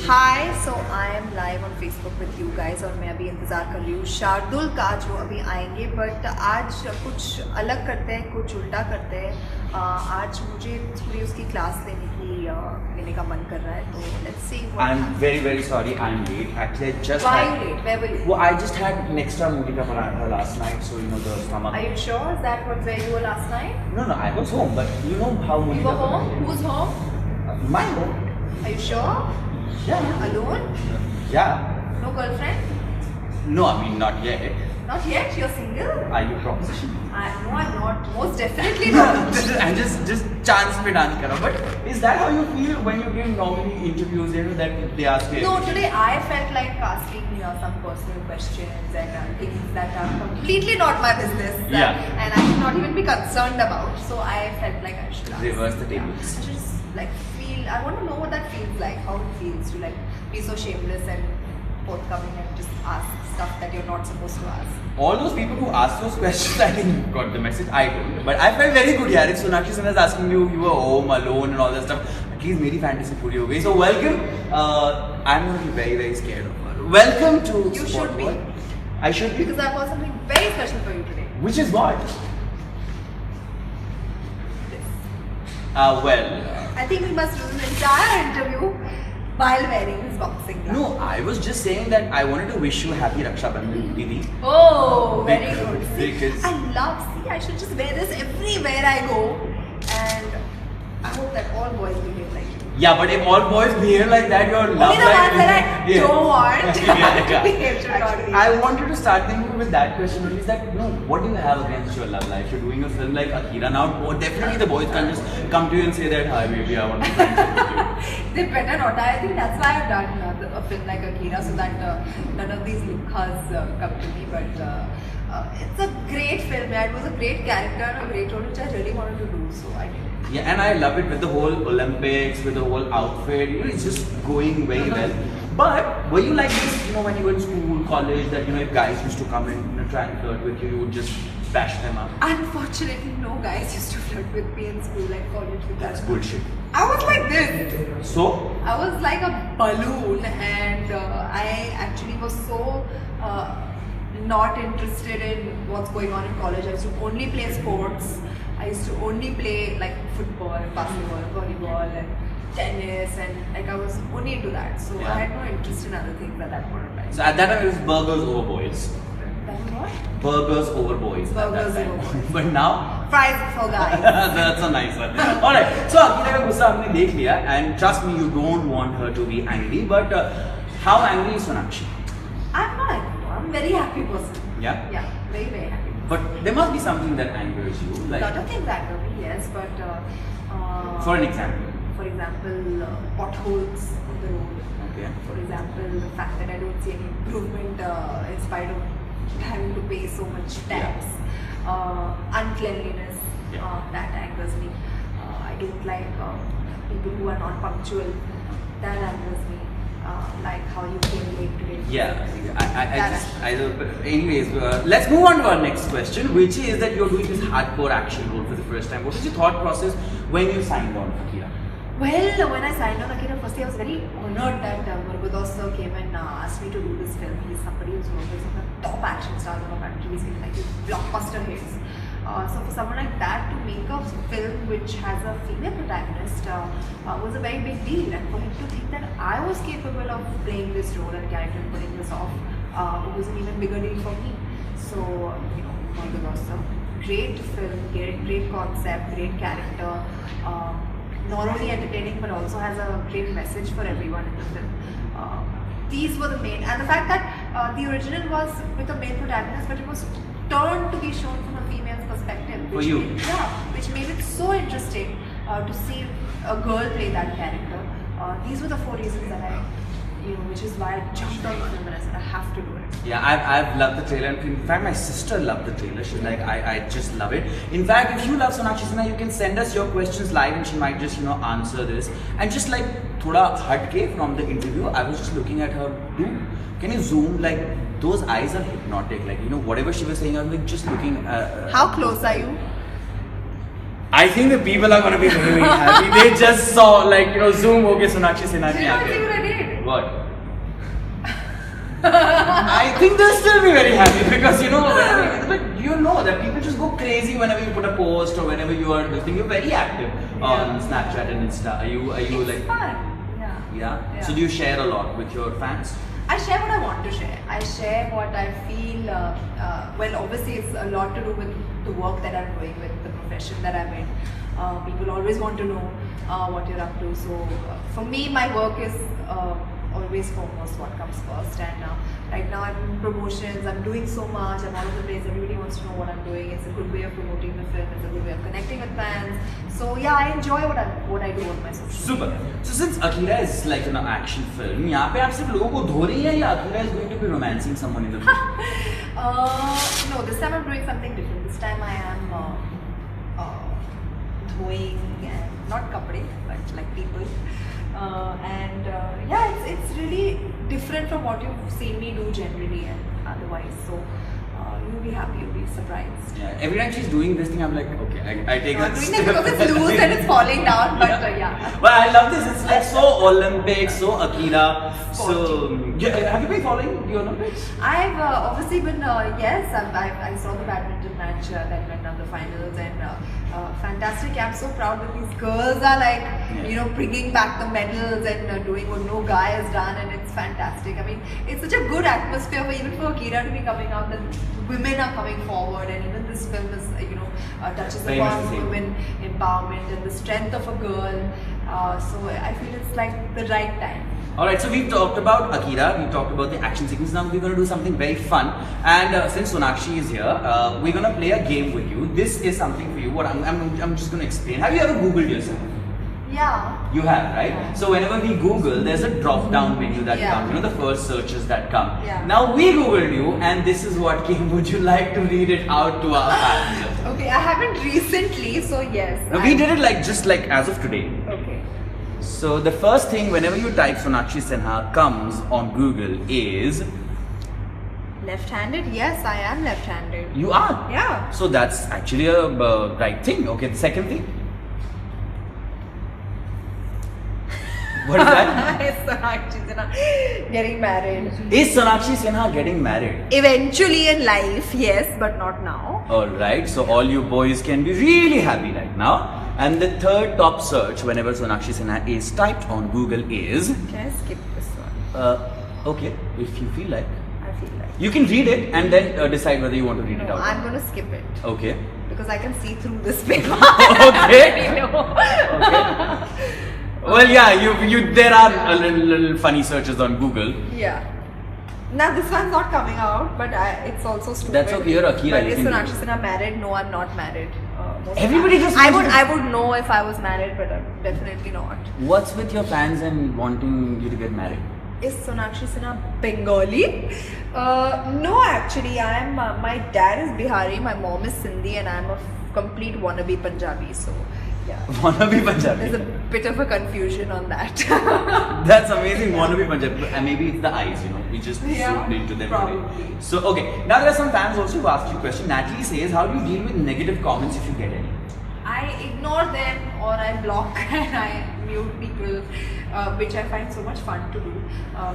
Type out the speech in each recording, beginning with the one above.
Hi so I am live on Facebook with you guys और मैं अभी इंतज़ार कर रही हूँ शार्दुल का जो अभी आएंगे बट आज कुछ अलग करते हैं कुछ उल्टा करते हैं। आज मुझे थोड़ी उसकी क्लास लेने का मन कर रहा है तो let's see. I am very sorry I am late actually I just Why you late? Where were you? Well, I just had an extra moody ka paratha last night, so you know the stomach. Are you sure? Is that what where you were last night? No, I was home, but you know how moody You were ka home? paratha- Who's home? My home. Are you sure? Yeah. Alone? Yeah. No girlfriend? No, I mean not yet. Not yet? You're single? Are you proposition? No, I'm not. Most definitely not. And just chance pe dance kara. But is that how you feel when you give normally interviews? You know that they ask you. No, today I felt like asking some personal questions and things that are completely not my business. Yeah. And I should not even be concerned about. So I felt like I should ask. Reverse the tables. I should just like feel. I want to know what that feels like. How it feels to like be so shameless and forthcoming and just ask stuff that you're not supposed to ask. All those people who ask those questions, I think you got the message. I don't. But I felt very good, yaar. If Sonakshi Sinha is asking you were home alone and all that stuff, at least मेरी fantasy पूरी हो गई. So welcome. I'm going to be very scared of her. Welcome to. You Sport should be. Boy. I should be. Because I've got something very special for you today. Which is what? This. Well. I think we must do this entire interview while wearing his boxing gloves. No, I was just saying that I wanted to wish you happy Raksha Bandhan, Didi. Oh, very Because- good. See, because- I should just wear this everywhere I go. And I hope that all boys behave like you. Yeah, but if all boys behave like that, your love Only the life ones that I Yeah. don't want Yeah. to behave should not Actually, be. I wanted to start thinking with that question. Is that what do you have against your love life? You're doing a film like Akira now. Oh, definitely the boys can just come to you and say that, "Hi, baby, I want to be friends with you." They better not. I think that's why I've done a film like Akira so that none of these lukhas come to me. But it's a great film. Yeah. It was a great character and a great role which I really wanted to do. So I did. Yeah, and I love it with the whole Olympics, with the whole outfit. You know, it's just going very well. But were you like this, when you were in school, college, that if guys used to come and try and flirt with you, you would just bash them up? Unfortunately, no guys used to flirt with me in school like college. That's bullshit. I was like this. So? I was like a balloon, and I actually was so not interested in what's going on in college. I used to only play sports. I used to only play like football, basketball, volleyball, and tennis, and like I was only into that. So Yeah. I had no interest in other things at that point of time. So at that time it was burgers over boys. That was what? Burgers over boys. at that Burgers time. over boys. But now? Fries for guys. That's a nice one. Alright, so Akira का गुस्सा हमने देख लिया, and trust me, you don't want her to be angry. But how angry is Sonakshi? I'm not angry. I'm a very happy person. Yeah. Yeah, very happy. But there must be something that angers you, A like lot of things anger me, yes, but for an example. for example, potholes on the road. Okay. For example, the fact that I don't see any improvement in spite of having to pay so much tax. Uncleanliness, Yeah. that angers me. I don't like people who are not punctual. That angers me. Like how you came late today. Yeah, anyways, let's move on to our next question, which is that you're doing this hardcore action role for the first time. What was your thought process when you signed on for Akira? Well, when I signed on Akira, firstly I was very honored that Murugadoss sir came and asked me to do this film. He's somebody who's worked with some of the top action stars in our country. He's getting like these blockbuster hits. So for someone like that to make a film which has a female protagonist was a very big deal, and for him to think that I was capable of playing this role and character and putting this off, it was an even bigger deal for me. So Murugadoss sir, great film, great concept, great character. Not only entertaining but also has a great message for everyone in the film. These were the main, and the fact that the original was with a male protagonist, but it was turned to be shown from a female's perspective. For you? Which made it so interesting to see a girl play that character. These were the 4 reasons that I, which is why I jumped on the film and I said I have to do it. Yeah, I've loved the trailer. In fact, my sister loved the trailer. She's like, I just love it. In fact, if you love Sonakshi Sinha, you can send us your questions live and she might just, answer this. And just like thoda hatke from the interview, I was just looking at her. Can you zoom? Like, those eyes are hypnotic. Like, whatever she was saying, I was like just looking. How close are you? I think the people are going to be very, very happy. They just saw, like, zoom, okay, Sonakshi Sinha. Did you not see what I did? What? I think they'll still be very happy because but you know that people just go crazy whenever you put a post or whenever you are listening. You're very active on Snapchat and Insta. Are you It's like? fun. Yeah. Yeah. So do you share a lot with your fans? I share what I want to share. I share what I feel. Well, obviously, it's a lot to do with the work that I'm doing, with the profession that I'm in. People always want to know what you're up to. So, for me, my work is always foremost, what comes first. And right now, I'm in promotions. I'm doing so much. I'm all over the place. Everybody wants to know what I'm doing. It's a good way of promoting the film. It's a good way of connecting with fans. So yeah, I enjoy what I do on my social. Super. So since Akira is like an action film, यहाँ पे आप सिर्फ लोगों को धो रही हैं या Akira is going to be romancing someone in the film? No, this time I'm doing something different. This time I am doing not kapde, but like people. Yeah, it's really different from what you've seen me do generally and otherwise. So you'll be happy, you'll be surprised. Yeah. Every time she's doing this thing, I'm like, okay, I take I'm that doing step. that because it's loose and it's falling down, but yeah. But I love this. It's like so Olympic, so Akira. So have you been following the Olympics? I've obviously been yes. I saw the badminton match that went down the finals and fantastic. I'm so proud that these girls are like bringing back the medals and doing what no guy has done, and it's fantastic. I mean, it's such a good atmosphere even for Akira to be coming out. That women are coming forward, and even this film is touches Very much the upon same. women empowerment and the strength of a girl. So I feel it's like the right time. Alright, so we've talked about Akira, we've talked about the action sequence. Now we're going to do something very fun. And since Sonakshi is here, we're going to play a game with you. This is something for you. What I'm just going to explain. Have you ever Googled yourself? Yeah. You have, right? So whenever we Google, there's a drop-down menu that Yeah. comes. The first searches that come. Yeah. Now we Googled you, and this is what came. Would you like to read it out to our fans? Okay, I haven't recently, so yes. Now, we did it just as of today. Okay. So the first thing whenever you type Sonakshi Sinha comes on Google is Left-handed? Yes, I am left-handed. you are. Yeah. So that's actually a right thing. Okay, the second thing. What is that? Is Sonakshi Sinha getting married? Is Sonakshi Sinha getting married? Eventually in life, yes, but not now. Alright, so all you boys can be really happy right now. And the third top search whenever Sonakshi Sinha is typed on Google is Can I skip this one? okay, if you feel like. I feel like. You can read it and then decide whether you want to read it No, out. I'm going to skip it. Okay. Because I can see through this paper. Okay. I know. Okay. Well, yeah, there are a little funny searches on Google. Yeah. Now this one's not coming out, but it's also stupid. That's okay, you're Akira, But you is can do Sonakshi it. Sinha married? No, I'm not married. Most of the Everybody time. just I wants would to- I would know if I was married, but I'm definitely not. What's with your fans and wanting you to get married? Is Sonakshi Sinha Bengali? No, actually, I am. My dad is Bihari, my mom is Sindhi, and I'm a complete wannabe Punjabi. So, yeah. Wannabe Punjabi. There's a bit of a confusion on that. That's amazing. Wannabe Punjabi. And maybe it's the eyes, we just Yeah, zoomed into them probably. today. So, okay. Now there are some fans also who asked you a question. Natalie says, how do you deal with negative comments if you get any? I ignore them or I block and I mute people, which I find so much fun to do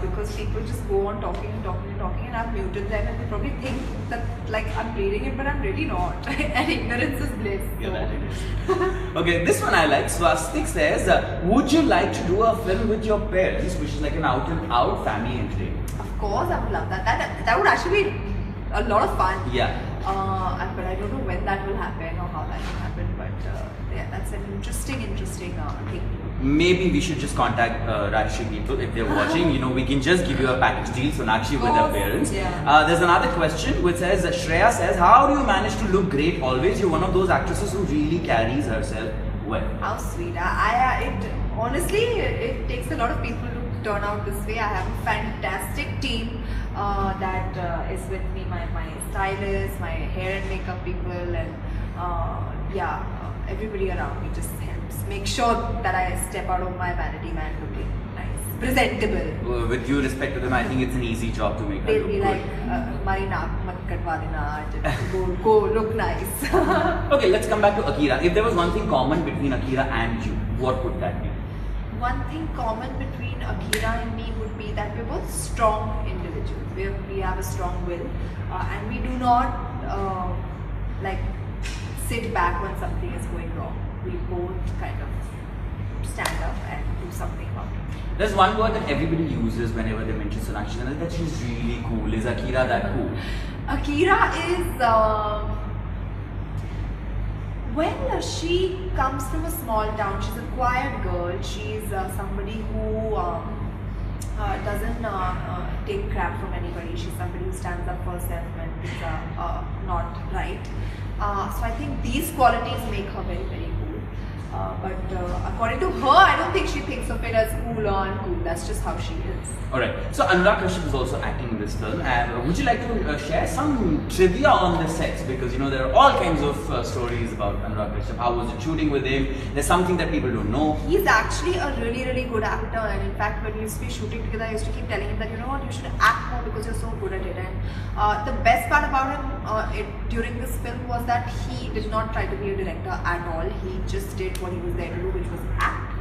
because people just go on talking and I've muted them and they probably think that like I'm reading it, but I'm really not. And ignorance is bliss. Yeah, so. that it is. Okay, this one I like. Swastik says, would you like to do a film with your parents, which is like an out and out family entertainment? Of course, I would love that. That would actually be a lot of fun. Yeah. But I don't know when that will happen or how that will happen. But yeah, that's an interesting thing. Maybe we should just contact Rajshri people if they're watching. We can just give you a package deal, Sonakshi with her course, parents. yeah. There's another question which says, Shreya says, how do you manage to look great always? You're one of those actresses who really carries herself well. How sweet. Honestly, it takes a lot of people to turn out this way. I have a fantastic team that is with me, my stylist, my hair and makeup people, and everybody around me just helps make sure that I step out of my vanity man looking nice, presentable. With due respect to them, I think it's an easy job to make her They'll look be good. like, "Mari naak mat katwa dena, just go look nice." Okay, let's come back to Akira. If there was one thing common between Akira and you, what would that be? One thing common between Akira and me would be that we're both strong individuals. We have a strong will, and we do not like sit back when something is going wrong. We both kind of stand up and do something about it. There's one word that everybody uses whenever they mention Sonakshi Sinha, that she's really cool. Is Akira that cool? Akira is, well, she comes from a small town. She's a quiet girl. She's somebody who doesn't take crap from anybody. She's somebody who stands up for herself when things are not right. So I think these qualities make her very, very cool. But according to her, I don't think she thinks of it as cool or uncool. That's just how she is. Alright, so Anurag Kashyap is also acting in this film, and would you like to share some trivia on the sets? Because you know there are all kinds of stories about Anurag Kashyap. How was it shooting with him? There's something that people don't know. He's actually a really, really good actor, and in fact, when we used to be shooting together, I used to keep telling him that, you know what, you should act more because you're so good at it. And the best part about him during this film was that he did not try to be a director at all. He just did what he was there to do, which was act.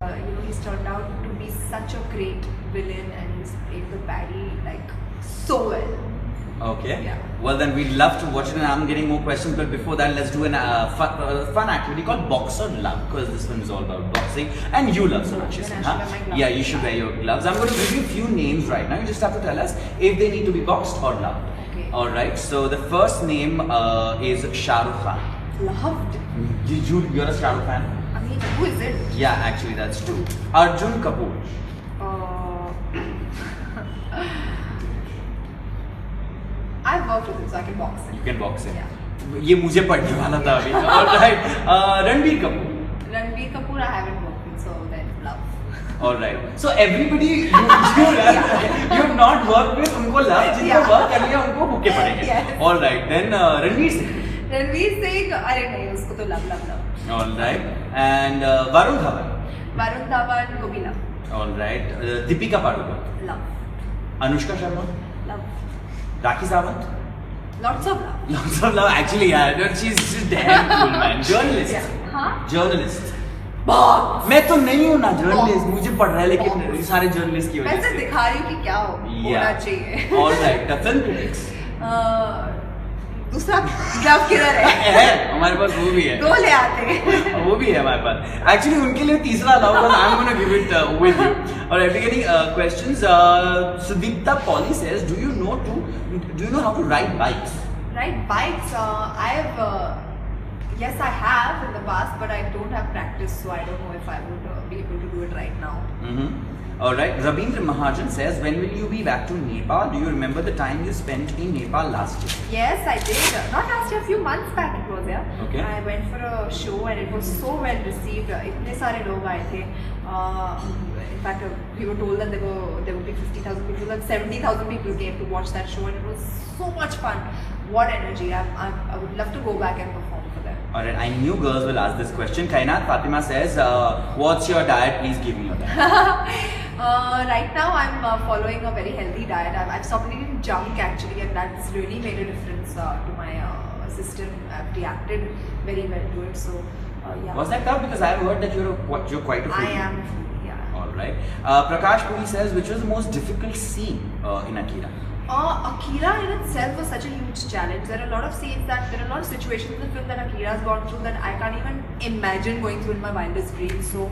You know, he's turned out to be such a great villain, and he's played the baddie like so well. Okay. Yeah. Well, then we'd love to watch it, and I'm getting more questions. But before that, let's do an fun activity called Boxer Love, because this film is all about boxing, and you love Sonakshi Then I should wear my Sinha. gloves. Yeah, you should wear your gloves. I'm going to give you a few names right now. You just have to tell us if they need to be boxed or loved. Okay. All right. So the first name is Shah Rukh Khan. Loved. You're a Shah Rukh fan? I mean, who is it? Yeah, actually, that's true. Arjun Kapoor. I've worked with him, so I can box him. You can box him. Yeah. ये मुझे पढ़ने वाला था अभी. All right. Ranbir Kapoor. Ranbir Kapoor, I haven't worked with, so then love. All right. So everybody you've not worked with, उनको love, जिनको Yeah. work कर लिया उनको भूखे पड़ेंगे. Yes. All right. Then Ranveer Singh. Ranveer Singh, अरे नहीं, उसको तो love. All right. And Varun Dhawan. Varun Dhawan को भी love. All right. Deepika Padukone. Love. Anushka Sharma. Love. Rakhi Sawant. Lots of love. Lots of love. Actually, yeah. She's damn cool, man. Journalist. Yeah. हाँ? Journalist. बहुत. मैं तो नहीं हूँ ना journalist, मुझे पढ़ रहा है लेकिन सारे जर्नलिस्ट की वजह मैं से. सिर्फ दिखा रही हूँ कि क्या होना चाहिए. All right. The film critics. दूसरा जब किधर है? हमारे पास वो भी है. दो ले आते हैं. वो भी है हमारे पास. Actually उनके लिए तीसरा लाओ, because I'm gonna give it with you. Alright, we're getting questions. Sudipta Polly says, do you know how to ride bikes? Ride bikes. Yes, I have in the past, but I don't have practice, so I don't know if I would be able to do it right now. Alright, Rabindra Mahajan says, when will you be back to Nepal? Do you remember the time you spent in Nepal last year? Yes, I did. Not last year, a few months back it was, yeah. Okay. I went for a show and it was so well received. इतने सारे लोग आए थे. In fact, we were told that there would be 50,000 people, and 70,000 people came to watch that show, and it was so much fun. What energy! I would love to go back and perform for them. Alright, I knew girls will ask this question. Kainat Fatima says, what's your diet? Please give me your diet. Right now, I'm following a very healthy diet. I've stopped eating junk actually, and that's really made a difference to my system. I've reacted very well to it. So, yeah. Was that tough? Because I've heard that you're quite a foodie. I am. Yeah. Alright. Prakash Puri says, which was the most difficult scene in Akira? Akira in itself was such a huge challenge. There are a lot of situations in the film that Akira has gone through that I can't even imagine going through in my wildest dreams. So,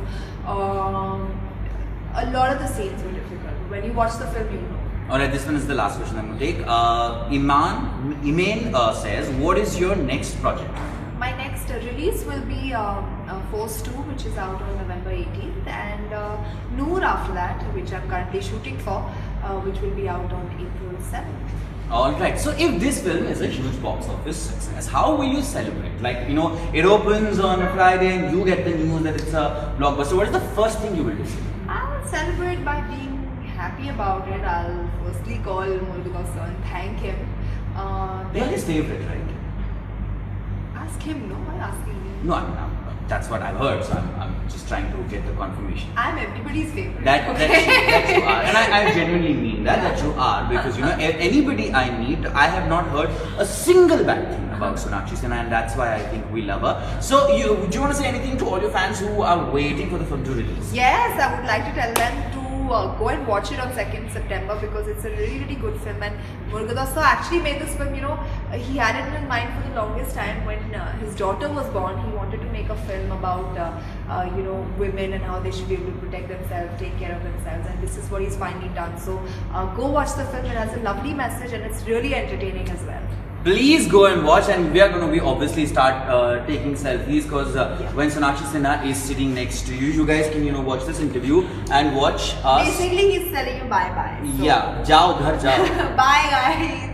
a lot of the scenes were difficult. When you watch the film, you know. Alright, this one is the last question I'm going to take. Iman says, what is your next project? My next release will be Force 2, which is out on November 18th, and Noor after that, which I'm currently shooting for, which will be out on April 7th. Alright, so if this film is a huge box office success, how will you celebrate? Like, you know, it opens on a Friday and you get the news that it's a blockbuster. What is the first thing you will do? I'll celebrate by being happy about it. I'll firstly call Mulgukov and thank him. They're his favorite, right? Ask him, no? Why asking me? No, I mean, that's what I've heard, so I'm just trying to get the confirmation. I'm everybody's favorite. That you are, and I genuinely mean that you are, because you know anybody I meet, I have not heard a single bad thing about Sonakshi Sinha, and that's why I think we love her. So, do you want to say anything to all your fans who are waiting for the film to release? Yes, I would like to tell them to go and watch it on 2nd September because it's a really, really good film. And Murugadosto actually made this film, he had it in his mind for the longest time. When his daughter was born, he wanted to make a film about, women and how they should be able to protect themselves, take care of themselves. And this is what he's finally done. So go watch the film. It has a lovely message and it's really entertaining as well. Please go and watch, and we are going to be obviously start taking selfies because when Sonakshi Sinha is sitting next to you, you guys can watch this interview and watch us. Basically, he's telling you bye bye. So. Yeah, jao ghar jao. Bye guys.